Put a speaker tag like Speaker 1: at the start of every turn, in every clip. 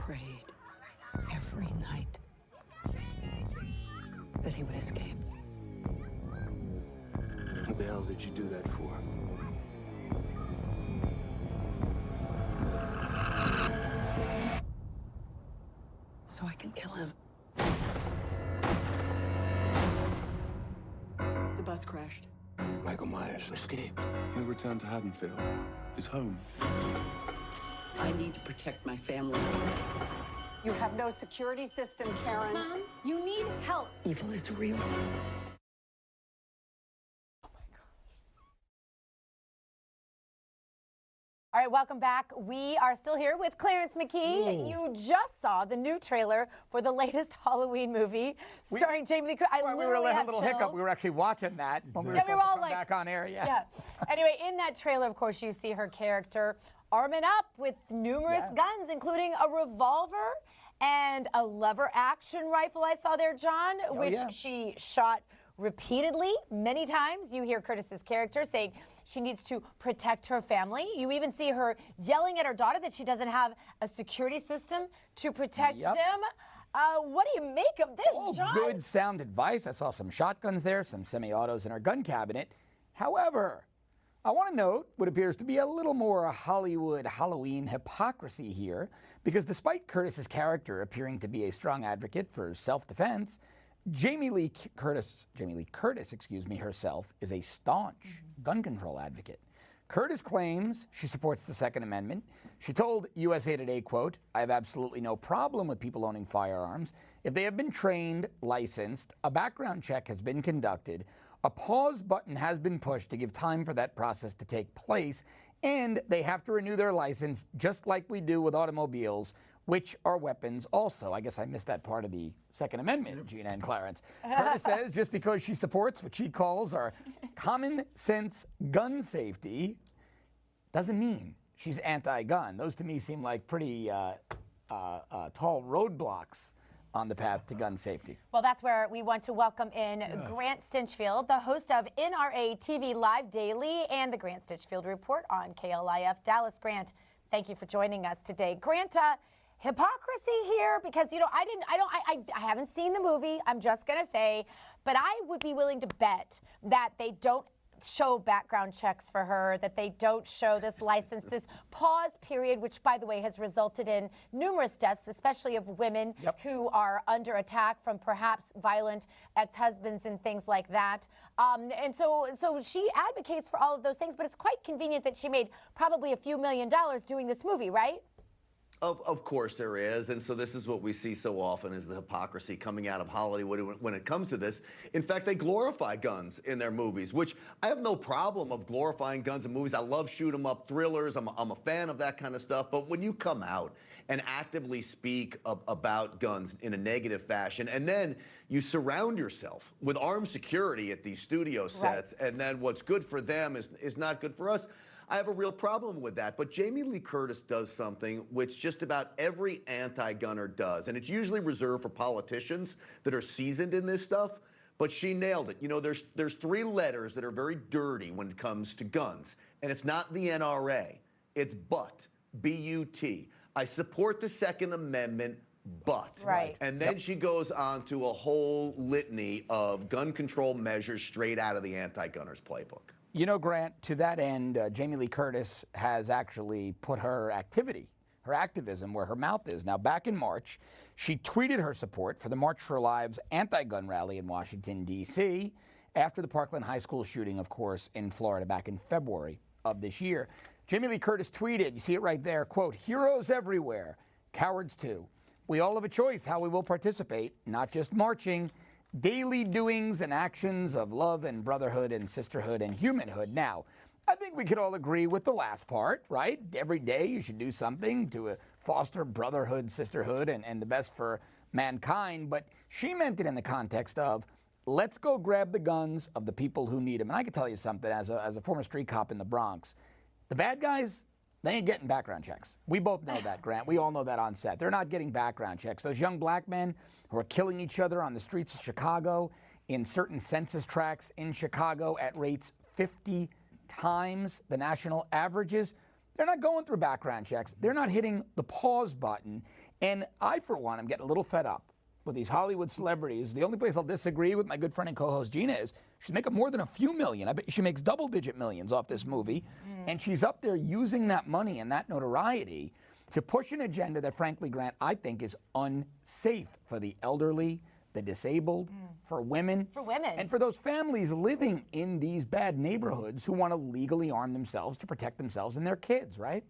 Speaker 1: prayed every night that he would escape.
Speaker 2: What the hell did you do that for?
Speaker 1: So I can kill him. The bus crashed.
Speaker 2: Michael Myers escaped. He'll return to Haddonfield, his home.
Speaker 1: I need to protect my family.
Speaker 3: You have no security system, Karen.
Speaker 4: Mom, you need help.
Speaker 1: Evil is real.
Speaker 4: All right, welcome back. We are still here with Clarence McKee. You just saw the new trailer for the latest Halloween movie starring Jamie Lee Curtis.
Speaker 5: We were a little hiccup. We were actually watching that when we were
Speaker 4: we were all like,
Speaker 5: back on air. Yeah.
Speaker 4: Anyway, in that trailer, of course, you see her character arming up with numerous guns, including a revolver and a lever action rifle I saw there, John, which she shot repeatedly, many times. You hear Curtis's character saying she needs to protect her family. You even see her yelling at her daughter that she doesn't have a security system to protect them. What do you make of this, John?
Speaker 5: Good sound advice. I saw some shotguns there, some semi-autos in her gun cabinet. However, I want to note what appears to be a little more Hollywood Halloween hypocrisy here, because despite Curtis's character appearing to be a strong advocate for self-defense, Jamie Lee Curtis, herself is a staunch gun control advocate. Curtis claims she supports the Second Amendment. She told USA Today, quote, "I have absolutely no problem with people owning firearms. If they have been trained, licensed, a background check has been conducted, a pause button has been pushed to give time for that process to take place, and they have to renew their license just like we do with automobiles, which are weapons also." I guess I missed that part of the Second Amendment, Gina and Clarence. Curtis says just because she supports what she calls our common sense gun safety doesn't mean she's anti-gun. Those to me seem like pretty tall roadblocks on the path to gun safety.
Speaker 4: Well, that's where we want to welcome in Grant Stinchfield, the host of NRA TV Live Daily and the Grant Stinchfield Report on KLIF Dallas. Grant, thank you for joining us today. Grant, hypocrisy here, because I haven't seen the movie, I'm just gonna say, but I would be willing to bet that they don't show background checks for her, that they don't show this license, this pause period, which by the way has resulted in numerous deaths, especially of women who are under attack from perhaps violent ex-husbands and things like that. And so she advocates for all of those things, but it's quite convenient that she made probably a few $1 million doing this movie, right?
Speaker 6: Of course there is, and so this is what we see so often is the hypocrisy coming out of Hollywood when it comes to this. In fact, they glorify guns in their movies, which I have no problem of glorifying guns in movies. I love shoot 'em up thrillers. I'm a fan of that kind of stuff. But when you come out and actively speak about guns in a negative fashion, and then you surround yourself with armed security at these studio sets, and then what's good for them is not good for us, I have a real problem with that. But Jamie Lee Curtis does something which just about every anti-gunner does, and it's usually reserved for politicians that are seasoned in this stuff, but she nailed it. You know, there's three letters that are very dirty when it comes to guns, and it's not the NRA, it's BUT, B-U-T. I support the Second Amendment, but. And then she goes on to a whole litany of gun control measures straight out of the anti-gunners playbook.
Speaker 5: You know, Grant, to that end, Jamie Lee Curtis has actually put her activity, her activism, where her mouth is. Now, back in March, she tweeted her support for the March for Lives anti-gun rally in Washington, D.C., after the Parkland High School shooting, of course, in Florida back in February of this year. Jamie Lee Curtis tweeted, you see it right there, quote, "Heroes everywhere, cowards too. We all have a choice how we will participate, not just marching. Daily doings and actions of love and brotherhood and sisterhood and humanhood." Now, I think we could all agree with the last part, right? Every day you should do something to foster brotherhood, sisterhood, and the best for mankind. But she meant it in the context of, let's go grab the guns of the people who need them. And I can tell you something, as a former street cop in the Bronx, the bad guys, they ain't getting background checks. We both know that, Grant. We all know that on set. They're not getting background checks. Those young black men who are killing each other on the streets of Chicago, in certain census tracts in Chicago at rates 50 times the national averages, they're not going through background checks. They're not hitting the pause button. And I, for one, am getting a little fed up with these Hollywood celebrities. The only place I'll disagree with my good friend and co-host Gina is she's making more than a few million. I bet she makes double-digit millions off this movie. And she's up there using that money and that notoriety to push an agenda that, frankly, Grant, I think is unsafe for the elderly, the disabled, for women.
Speaker 4: For women.
Speaker 5: And for those families living in these bad neighborhoods who want to legally arm themselves to protect themselves and their kids, right?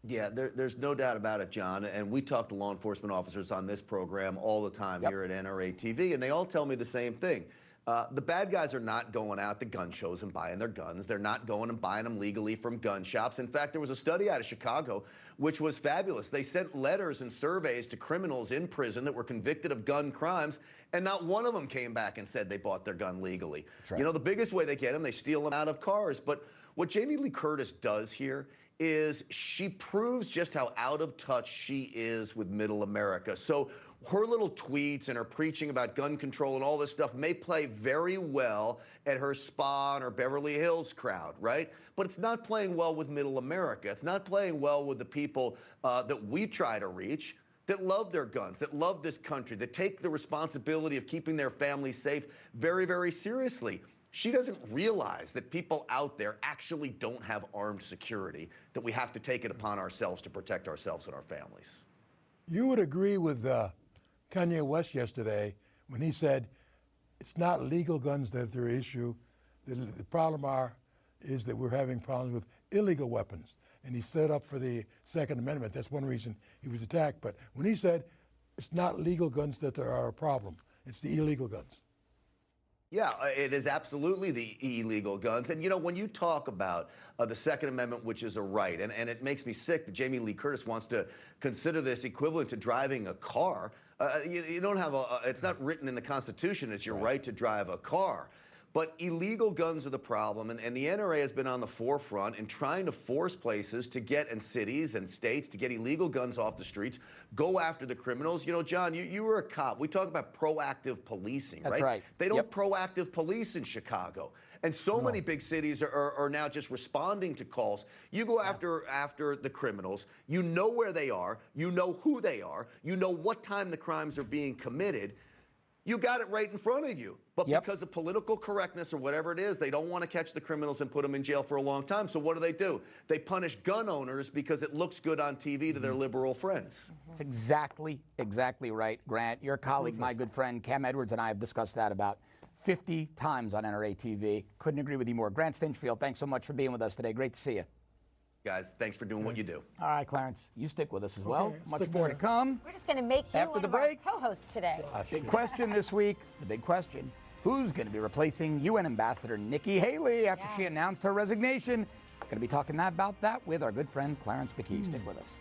Speaker 6: Yeah, there's no doubt about it, John. And we talk to law enforcement officers on this program all the time here at NRA TV, and they all tell me the same thing. The bad guys are not going out to gun shows and buying their guns. They're not going and buying them legally from gun shops. In fact, there was a study out of Chicago which was fabulous. They sent letters and surveys to criminals in prison that were convicted of gun crimes, and not one of them came back and said they bought their gun legally.
Speaker 5: Right.
Speaker 6: You know, the biggest way they get them, they steal them out of cars. But what Jamie Lee Curtis does here is she proves just how out of touch she is with middle America. So her little tweets and her preaching about gun control and all this stuff may play very well at her spa or Beverly Hills crowd, right? But it's not playing well with middle America. It's not playing well with the people that we try to reach, that love their guns, that love this country, that take the responsibility of keeping their families safe very, very seriously. She doesn't realize that people out there actually don't have armed security, that we have to take it upon ourselves to protect ourselves and our families.
Speaker 7: You would agree with Kanye West yesterday when he said it's not legal guns that are the issue. The problem is that we're having problems with illegal weapons. And he stood up for the Second Amendment. That's one reason he was attacked. But when he said it's not legal guns that are a problem, it's the illegal guns.
Speaker 6: Yeah, it is absolutely the illegal guns. And, you know, when you talk about the Second Amendment, which is a right, and it makes me sick that Jamie Lee Curtis wants to consider this equivalent to driving a car. You don't have it's not written in the Constitution, it's your right to drive a car. But illegal guns are the problem, and the NRA has been on the forefront in trying to force places to get, and cities and states, to get illegal guns off the streets, go after the criminals. You know, John, you were a cop. We talk about proactive policing, right?
Speaker 5: That's right.
Speaker 6: They don't proactive police in Chicago. And so many big cities are now just responding to calls. You go after the criminals. You know where they are. You know who they are. You know what time the crimes are being committed. You got it right in front of you. But because of political correctness or whatever it is, they don't want to catch the criminals and put them in jail for a long time. So what do? They punish gun owners because it looks good on TV to their liberal friends.
Speaker 5: That's exactly right, Grant. Your colleague, my good friend Cam Edwards, and I have discussed that about 50 times on NRA TV. Couldn't agree with you more. Grant Stinchfield, thanks so much for being with us today. Great to see you.
Speaker 6: Guys, thanks for doing what you do.
Speaker 5: All right, Clarence, you stick with us as well. Much more to come.
Speaker 4: We're just going to make you
Speaker 5: after
Speaker 4: one
Speaker 5: the
Speaker 4: of our
Speaker 5: break.
Speaker 4: co-hosts today.
Speaker 5: Big question this week, the big question. Who's going to be replacing UN Ambassador Nikki Haley after she announced her resignation? Going to be talking about that with our good friend Clarence McKee. Stick with us.